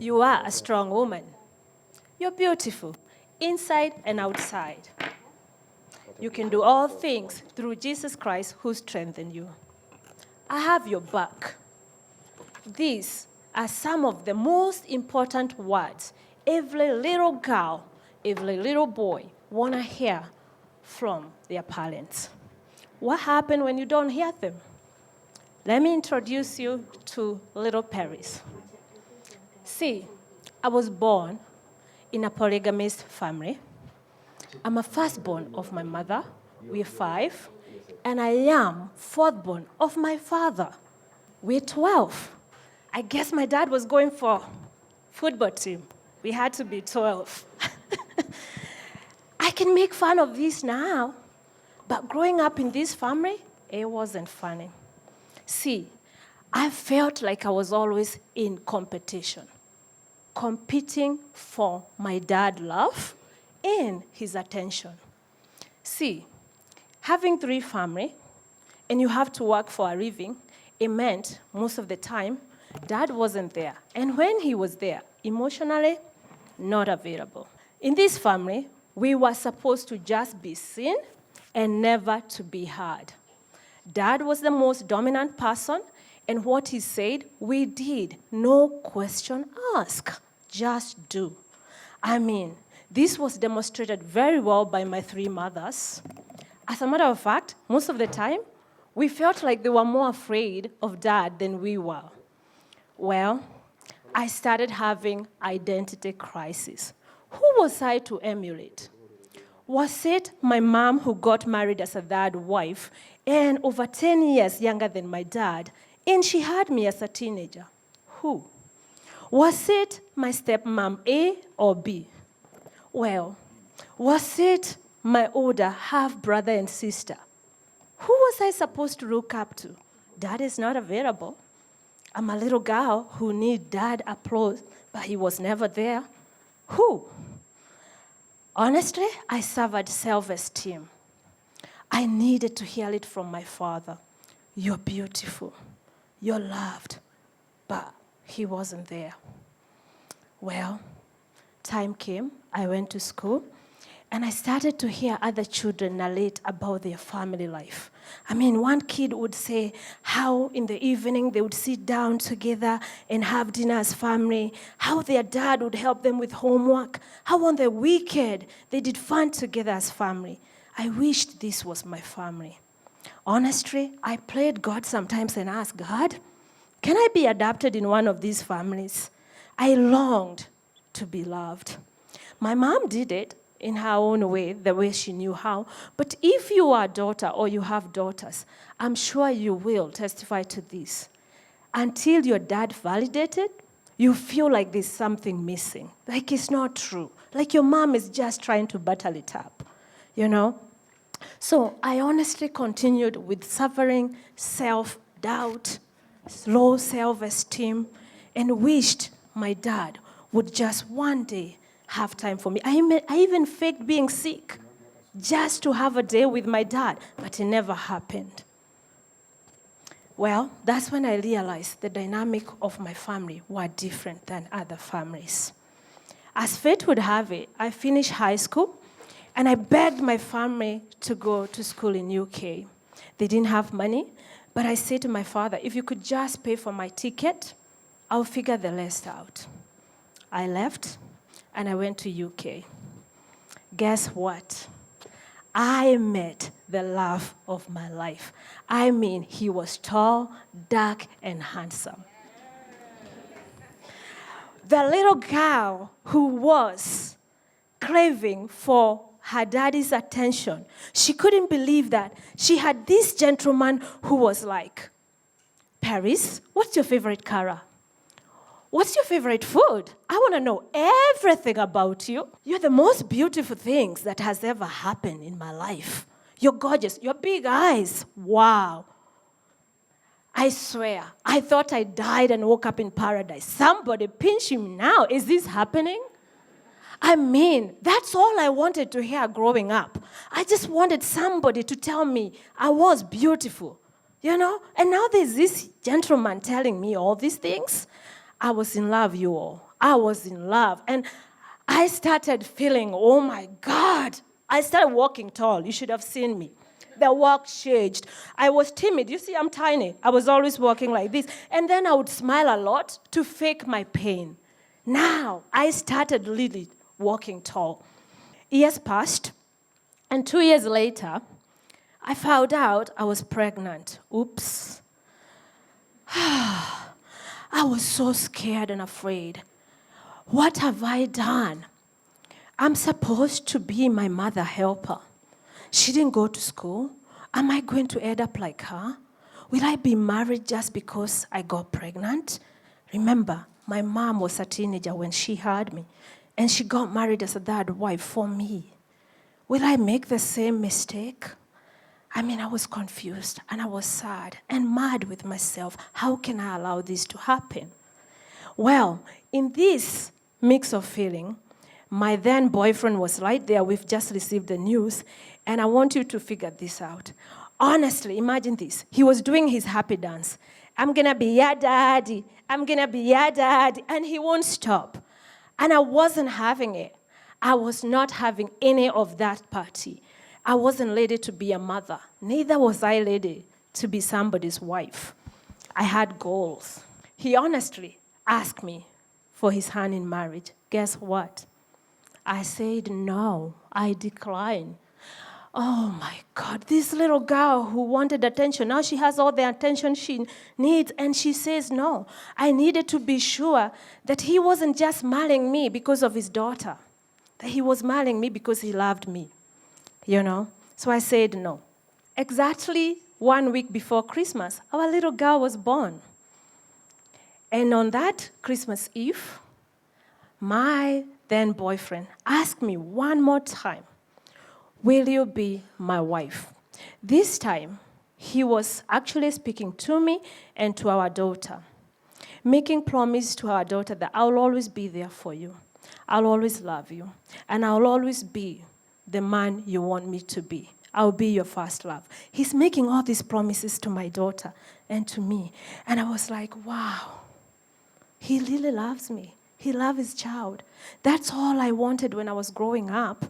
You are a strong woman. You're beautiful, inside and outside. You can do all things through Jesus Christ who strengthens you. I have your back. These are some of the most important words every little girl, every little boy want to hear from their parents. What happens when you don't hear them? Let me introduce you to little Peris. See, I was born in a polygamist family. I'm a firstborn of my mother. We're 5. And I am fourthborn of my father. We're 12. I guess my dad was going for football team. We had to be 12. I can make fun of this now, but growing up in this family, it wasn't funny. See, I felt like I was always in competition, competing for my dad's love and his attention. See, having 3 families, and you have to work for a living, it meant most of the time, Dad wasn't there. And when he was there, emotionally, not available. In this family, we were supposed to just be seen and never to be heard. Dad was the most dominant person, and what he said, we did. No question asked. Just do. I mean, this was demonstrated very well by my 3 mothers. As a matter of fact, most of the time, we felt like they were more afraid of Dad than we were. Well, I started having identity crisis. Who was I to emulate? Was it my mom who got married as a third wife and over 10 years younger than my dad, and she had me as a teenager? Who? Was it my stepmom A or B? Well, was it my older half-brother and sister? Who was I supposed to look up to? Dad is not available. I'm a little girl who need dad applause, but he was never there. Who? Honestly, I suffered self-esteem. I needed to hear it from my father. You're beautiful. You're loved. But he wasn't there. Well, time came. I went to school. And I started to hear other children narrate about their family life. I mean, one kid would say how in the evening they would sit down together and have dinner as family, how their dad would help them with homework, how on the weekend they did fun together as family. I wished this was my family. Honestly, I played God sometimes and asked, God, can I be adopted in one of these families? I longed to be loved. My mom did it in her own way, the way she knew how. But if you are a daughter or you have daughters, I'm sure you will testify to this. Until your dad validated, you feel like there's something missing, like it's not true, like your mom is just trying to battle it up, you know? So I honestly continued with suffering, self-doubt, low self-esteem, and wished my dad would just one day have time for me. I even faked being sick just to have a day with my dad, but it never happened. Well, that's when I realized the dynamic of my family were different than other families. As fate would have it, I finished high school, and I begged my family to go to school in UK. They didn't have money, but I said to my father, if you could just pay for my ticket, I'll figure the rest out. I left, and I went to UK. Guess what? I met the love of my life. I mean, he was tall, dark, and handsome. The little girl who was craving for her daddy's attention, she couldn't believe that she had this gentleman who was like, Peris, what's your favorite color? What's your favorite food? I want to know everything about you. You're the most beautiful things that has ever happened in my life. You're gorgeous. Your big eyes. Wow. I swear, I thought I died and woke up in paradise. Somebody pinch him now. Is this happening? I mean, that's all I wanted to hear growing up. I just wanted somebody to tell me I was beautiful, you know? And now there's this gentleman telling me all these things. I was in love, you all. I was in love. And I started feeling, oh my God. I started walking tall. You should have seen me. The walk changed. I was timid. You see, I'm tiny. I was always walking like this. And then I would smile a lot to fake my pain. Now, I started really walking tall. Years passed, and 2 years later, I found out I was pregnant. Oops. I was so scared and afraid. What have I done? I'm supposed to be my mother helper. She didn't go to school. Am I going to end up like her? Will I be married just because I got pregnant? Remember, my mom was a teenager when she had me, and she got married as a third wife for me. Will I make the same mistake? I was confused, and I was sad and mad with myself. How can I allow this to happen? Well, in this mix of feeling, my then boyfriend was right there. We've just received the news, and I want you to figure this out. Honestly, imagine this. He was doing his happy dance. I'm going to be your daddy. I'm going to be your daddy. And he won't stop. And I wasn't having it. I was not having any of that party. I wasn't ready to be a mother. Neither was I ready to be somebody's wife. I had goals. He honestly asked me for his hand in marriage. Guess what? I said no. I declined. Oh my God, this little girl who wanted attention, now she has all the attention she needs, and she says no. I needed to be sure that he wasn't just marrying me because of his daughter, that he was marrying me because he loved me, So I said no. Exactly 1 week before Christmas, our little girl was born. And on that Christmas Eve, my then boyfriend asked me one more time, will you be my wife? This time, he was actually speaking to me and to our daughter, making promise to our daughter that I'll always be there for you. I'll always love you. And I'll always be the man you want me to be. I'll be your first love. He's making all these promises to my daughter and to me. And I was like, wow, he really loves me. He loves his child. That's all I wanted when I was growing up.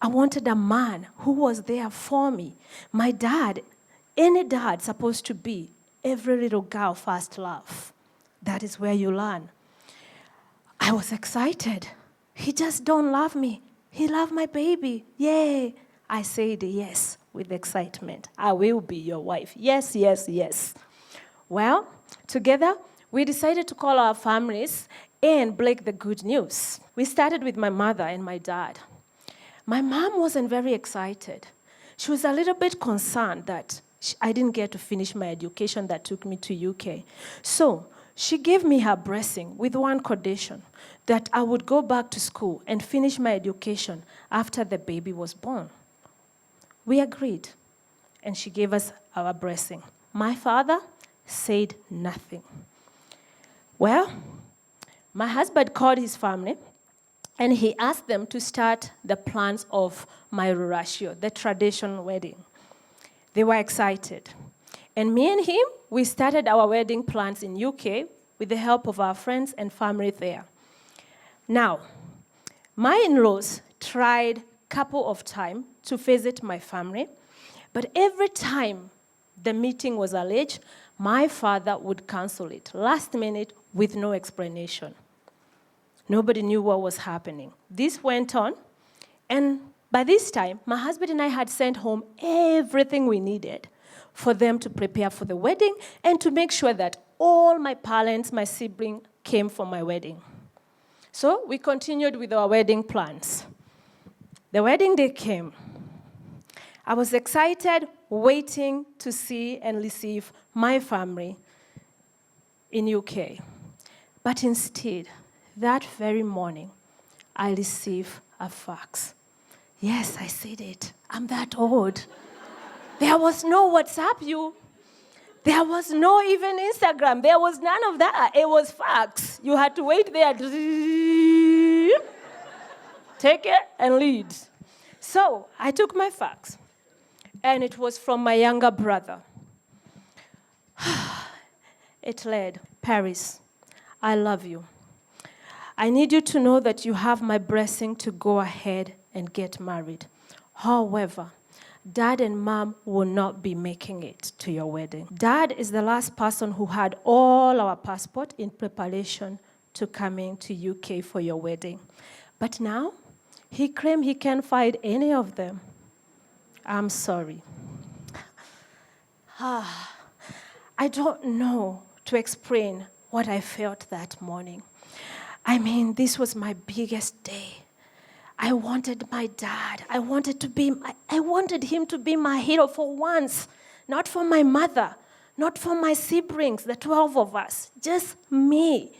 I wanted a man who was there for me. My dad, any dad supposed to be every little girl first love. That is where you learn. I was excited. He just don't love me. He loved my baby. Yay. I said yes with excitement. I will be your wife. Yes, yes, yes. Well, together, we decided to call our families and break the good news. We started with my mother and my dad. My mom wasn't very excited. She was a little bit concerned that I didn't get to finish my education that took me to UK. So she gave me her blessing with one condition, that I would go back to school and finish my education after the baby was born. We agreed, and she gave us our blessing. My father said nothing. Well, my husband called his family, and he asked them to start the plans of my rurashio, the traditional wedding. They were excited. And me and him, we started our wedding plans in UK with the help of our friends and family there. Now, my in-laws tried a couple of times to visit my family, but every time the meeting was arranged, my father would cancel it last minute with no explanation. Nobody knew what was happening. This went on, and by this time, my husband and I had sent home everything we needed for them to prepare for the wedding and to make sure that all my parents, my sibling, came for my wedding. So we continued with our wedding plans. The wedding day came. I was excited, waiting to see and receive my family in UK. But instead, that very morning, I received a fax. Yes, I said it. I'm that old. There was no WhatsApp, There was no even Instagram. There was none of that. It was fax. You had to wait there. Take it and read. So I took my fax, and it was from my younger brother. It read, Peris, I love you. I need you to know that you have my blessing to go ahead and get married. However, Dad and Mom will not be making it to your wedding. Dad is the last person who had all our passport in preparation to coming to UK for your wedding. But now, he claimed he can't find any of them. I'm sorry. I don't know to explain what I felt that morning. I mean, this was my biggest day. I wanted my dad. I wanted him to be my hero for once, not for my mother, not for my siblings, the 12 of us, just me.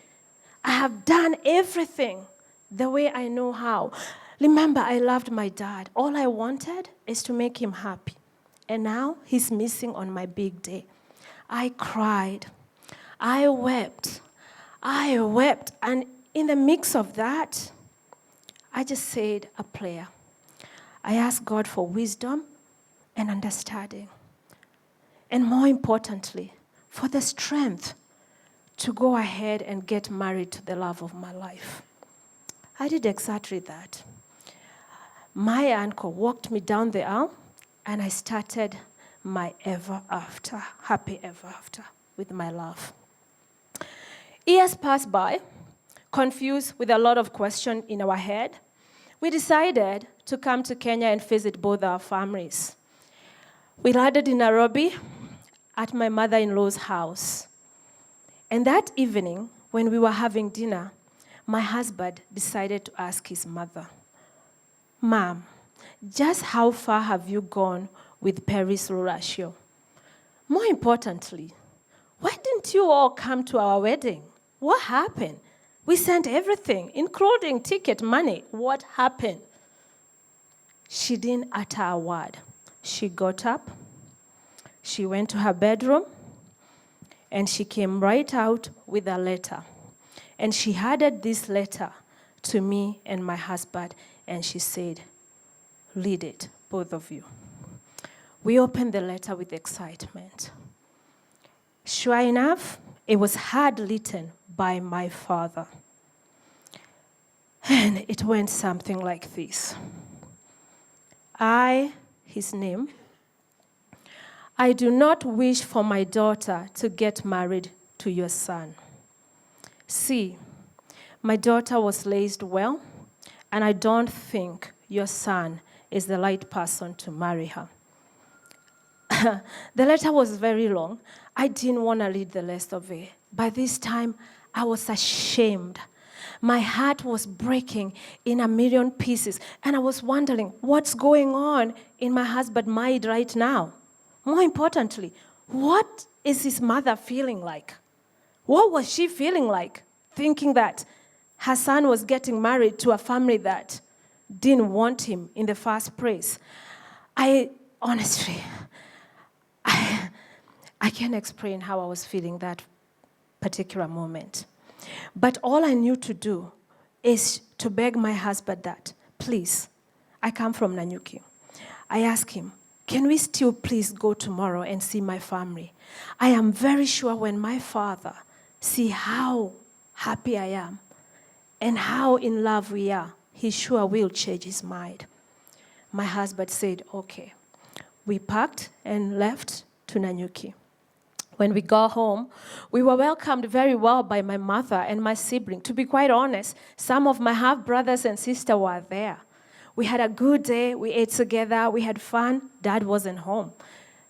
I have done everything the way I know how. Remember, I loved my dad. All I wanted is to make him happy. And now he's missing on my big day. I cried. I wept. And in the mix of that, I just said a prayer. I asked God for wisdom and understanding. And more importantly, for the strength to go ahead and get married to the love of my life. I did exactly that. My uncle walked me down the aisle, and I started my happy ever after with my love. Years passed by, confused with a lot of questions in our head. We decided to come to Kenya and visit both our families. We landed in Nairobi at my mother-in-law's house. And that evening, when we were having dinner, my husband decided to ask his mother, "Mom, just how far have you gone with Peris Mbuthia? More importantly, why didn't you all come to our wedding? What happened? We sent everything, including ticket money. What happened?" She didn't utter a word. She got up, she went to her bedroom, and she came right out with a letter. And she handed this letter to me and my husband, and she said, "Read it, both of you." We opened the letter with excitement. Sure enough, it was handwritten by my father. And it went something like this. His name, "I do not wish for my daughter to get married to your son. See, my daughter was raised well, and I don't think your son is the right person to marry her." The letter was very long. I didn't want to read the rest of it. By this time, I was ashamed. My heart was breaking in a million pieces, and I was wondering what's going on in my husband's mind right now. More importantly, what is his mother feeling like? What was she feeling like, thinking that her son was getting married to a family that didn't want him in the first place? I can't explain how I was feeling that particular moment. But all I knew to do is to beg my husband that, "Please, I come from Nanyuki." I asked him, "Can we still please go tomorrow and see my family? I am very sure when my father see how happy I am and how in love we are, he sure will change his mind." My husband said, "Okay." We packed and left to Nanyuki. When we got home, we were welcomed very well by my mother and my sibling. To be quite honest, some of my half-brothers and sisters were there. We had a good day. We ate together. We had fun. Dad wasn't home.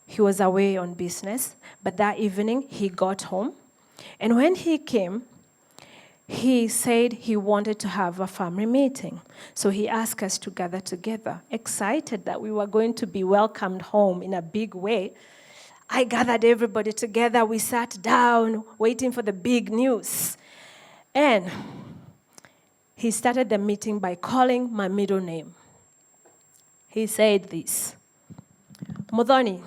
He was away on business. But that evening, he got home. And when he came, he said he wanted to have a family meeting. So he asked us to gather together, excited that we were going to be welcomed home in a big way. I gathered everybody together. We sat down, waiting for the big news. And he started the meeting by calling my middle name. He said this, "Mbuthia,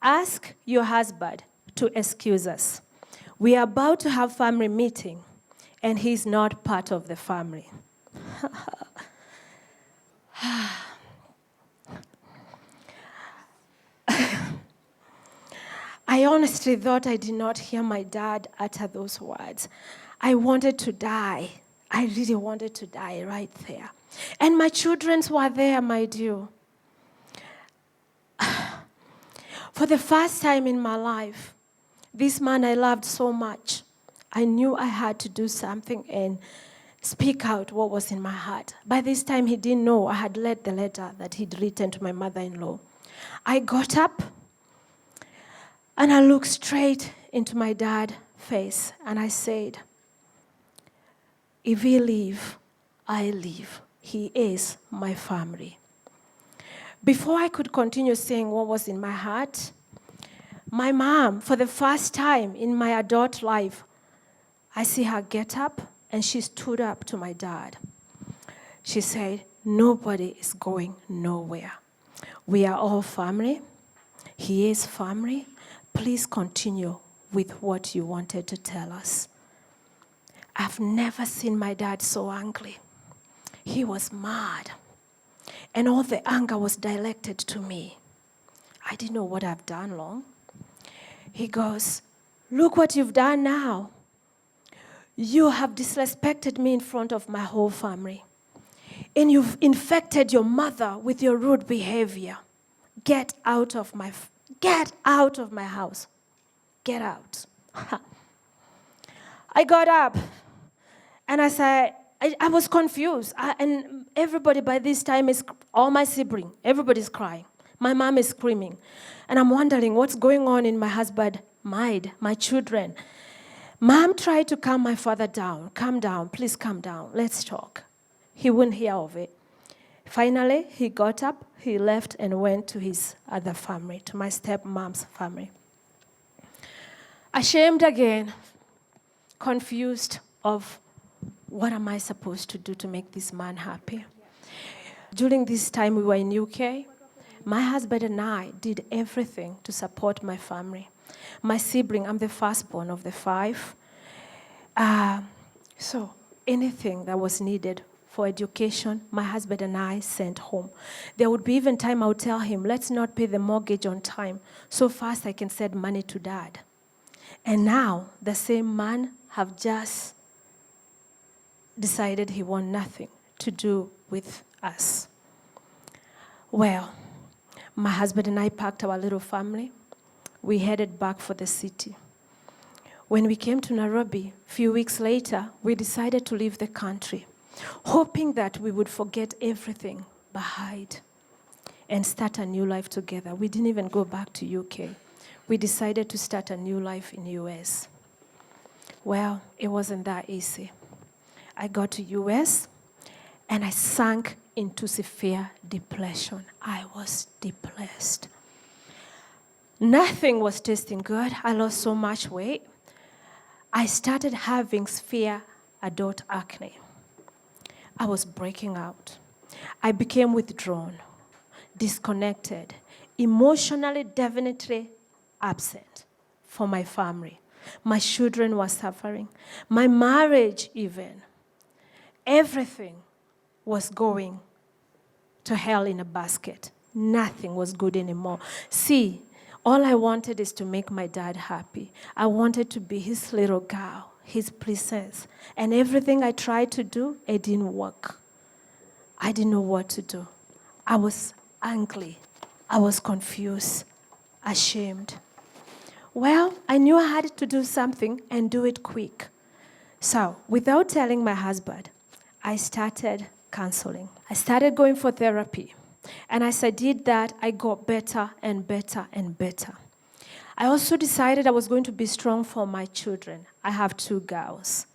ask your husband to excuse us. We are about to have family meeting, and he's not part of the family." I honestly thought I did not hear my dad utter those words. I wanted to die. I really wanted to die right there. And my children were there, my dear. For the first time in my life, this man I loved so much, I knew I had to do something and speak out what was in my heart. By this time, he didn't know I had read the letter that he'd written to my mother-in-law. I got up and I looked straight into my dad's face and I said, if he leave, I leave. He is my family. Before I could continue saying what was in my heart, my mom, for the first time in my adult life, I see her get up and she stood up to my dad. She said, nobody is going nowhere. We are all family. He is family. Please continue with what you wanted to tell us. I've never seen my dad so angry. He was mad. And all the anger was directed to me. I didn't know what I've done wrong. He goes, look what you've done now. You have disrespected me in front of my whole family. And you've infected your mother with your rude behavior. Get out of my house. Get out. I got up and I said, I was confused. And everybody by this time all my siblings, everybody's crying. My mom is screaming. And I'm wondering what's going on in my husband's mind, my children. Mom tried to calm my father down. Calm down, please calm down. Let's talk. He wouldn't hear of it. Finally, he got up, he left and went to his other family, to my stepmom's family. Ashamed again, confused of what am I supposed to do to make this man happy? During this time we were in UK, my husband and I did everything to support my family. My sibling, I'm the firstborn of the 5. So anything that was needed for education, my husband and I sent home. There would be even time I would tell him, let's not pay the mortgage on time, so fast I can send money to dad. And now the same man have just decided he want nothing to do with us. Well, my husband and I packed our little family. We headed back for the city. When we came to Nairobi, a few weeks later, we decided to leave the country, hoping that we would forget everything behind and start a new life together. We didn't even go back to UK. We decided to start a new life in US. Well, it wasn't that easy. I got to US and I sank into severe depression. I was depressed. Nothing was tasting good. I lost so much weight. I started having severe adult acne. I was breaking out. I became withdrawn, disconnected, emotionally definitely absent for my family. My children were suffering. My marriage even. Everything was going to hell in a basket. Nothing was good anymore. See, all I wanted is to make my dad happy. I wanted to be his little girl, his princess. And everything I tried to do, it didn't work. I didn't know what to do. I was angry. I was confused, ashamed. Well, I knew I had to do something and do it quick. So, without telling my husband, I started counseling. I started going for therapy. And as I did that, I got better and better and better. I also decided I was going to be strong for my children. I have 2 girls.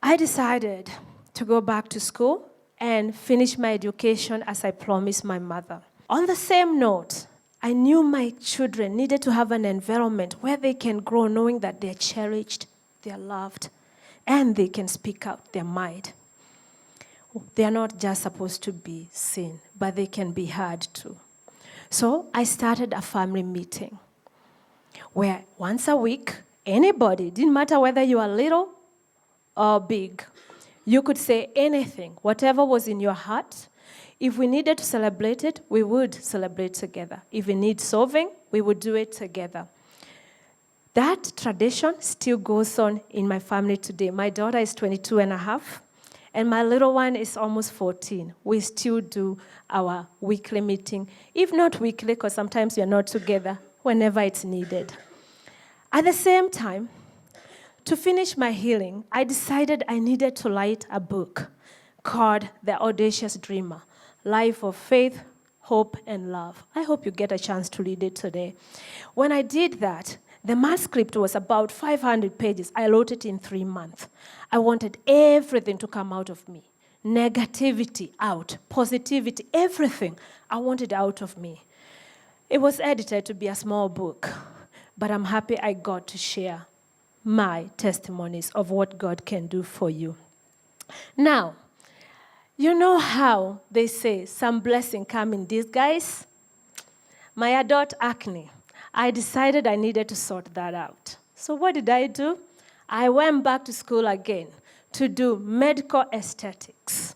I decided to go back to school and finish my education as I promised my mother. On the same note, I knew my children needed to have an environment where they can grow knowing that they're cherished, they're loved, and they can speak out their mind. They're not just supposed to be seen, but they can be heard too. So I started a family meeting where once a week, anybody, didn't matter whether you are little or big, you could say anything, whatever was in your heart. If we needed to celebrate it, we would celebrate together. If we need solving, we would do it together. That tradition still goes on in my family today. My daughter is 22 and a half, and my little one is almost 14. We still do our weekly meeting, if not weekly, because sometimes we are not together, whenever it's needed. At the same time, to finish my healing, I decided I needed to write a book called The Audacious Dreamer, Life of Faith, Hope, and Love. I hope you get a chance to read it today. When I did that, the manuscript was about 500 pages. I wrote it in 3 months. I wanted everything to come out of me. Negativity out, positivity, everything I wanted out of me. It was edited to be a small book, but I'm happy I got to share my testimonies of what God can do for you. Now, you know how they say some blessing come in disguise? My adult acne. I decided I needed to sort that out. So what did I do? I went back to school again to do medical aesthetics.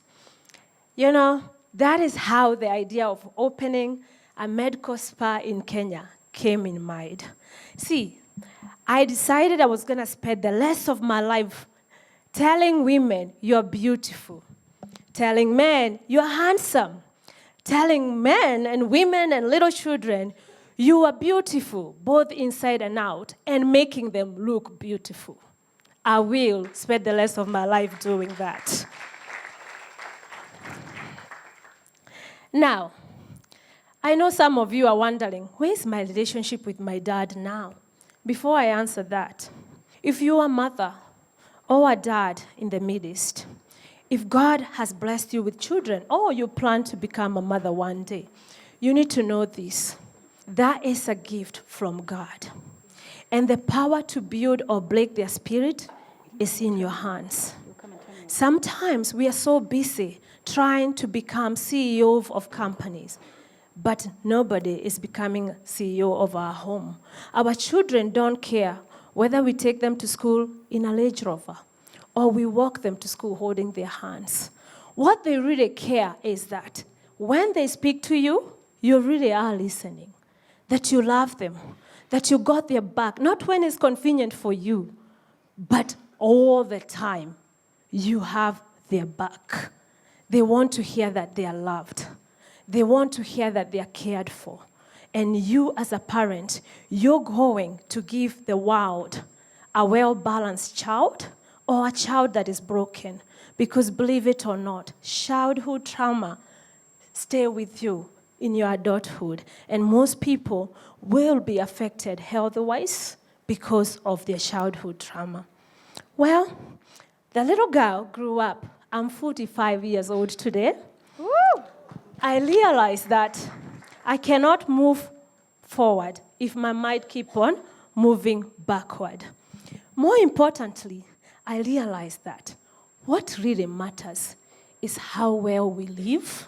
You know, that is how the idea of opening a medical spa in Kenya came in mind. See, I decided I was going to spend the rest of my life telling women, you're beautiful. Telling men, you're handsome. Telling men and women and little children, you are beautiful, both inside and out, and making them look beautiful. I will spend the rest of my life doing that. Now, I know some of you are wondering, where's my relationship with my dad now? Before I answer that, if you are a mother or a dad in the Middle East, if God has blessed you with children, or you plan to become a mother one day, you need to know this. That is a gift from God. And the power to build or break their spirit is in your hands. Sometimes we are so busy trying to become CEO of companies, but nobody is becoming CEO of our home. Our children don't care whether we take them to school in a Range Rover or we walk them to school holding their hands. What they really care is that when they speak to you, you really are listening, that you love them, that you got their back, not when it's convenient for you, but all the time you have their back. They want to hear that they are loved. They want to hear that they are cared for. And you as a parent, you're going to give the world a well-balanced child or a child that is broken. Because believe it or not, childhood trauma stay with you in your adulthood. And most people will be affected health-wise because of their childhood trauma. Well, the little girl grew up. I'm 45 years old today. Woo! I realized that I cannot move forward if my mind keep on moving backward. More importantly, I realized that what really matters is how well we live,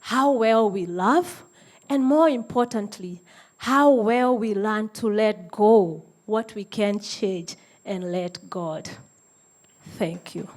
how well we love, and more importantly, how well we learn to let go what we can change and let God. Thank you.